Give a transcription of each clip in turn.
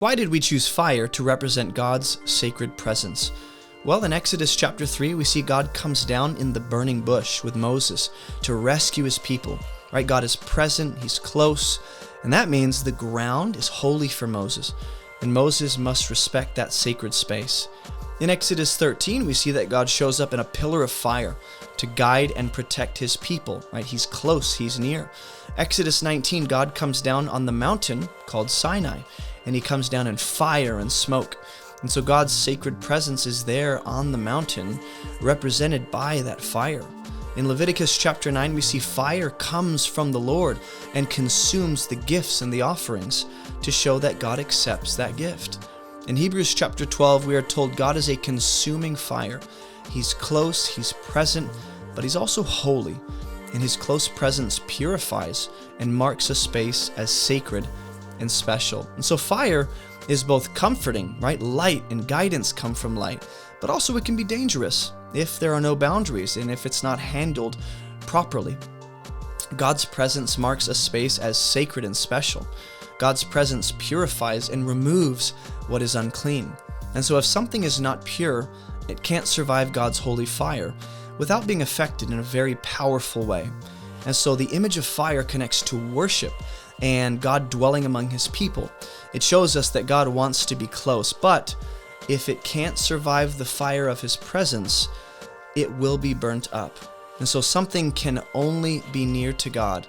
Why did we choose fire to represent God's sacred presence? Well, in Exodus chapter 3, we see God comes down in the burning bush with Moses to rescue his people. Right? God is present, he's close, and that means the ground is holy for Moses, and Moses must respect that sacred space. In Exodus 13, we see that God shows up in a pillar of fire to guide and protect his people. Right? He's close, he's near. Exodus 19, God comes down on the mountain called Sinai, and he comes down in fire and smoke. And so God's sacred presence is there on the mountain, represented by that fire. In Leviticus chapter 9, we see fire comes from the Lord and consumes the gifts and the offerings to show that God accepts that gift. In Hebrews chapter 12, we are told God is a consuming fire. He's close, he's present, but he's also holy. And his close presence purifies and marks a space as sacred and special. And so fire is both comforting, right? Light and guidance come from light, but also it can be dangerous if there are no boundaries and if it's not handled properly. God's presence marks a space as sacred and special. God's presence purifies and removes what is unclean. And so if something is not pure, it can't survive God's holy fire without being affected in a very powerful way. And so the image of fire connects to worship and God dwelling among his people. It shows us that God wants to be close, but if it can't survive the fire of his presence, it will be burnt up. And so something can only be near to God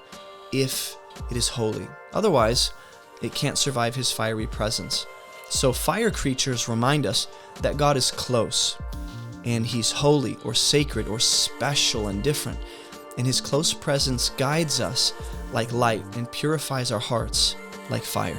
if it is holy. Otherwise, it can't survive his fiery presence. So fire creatures remind us that God is close, and he's holy or sacred or special and different. And his close presence guides us like light and purifies our hearts like fire.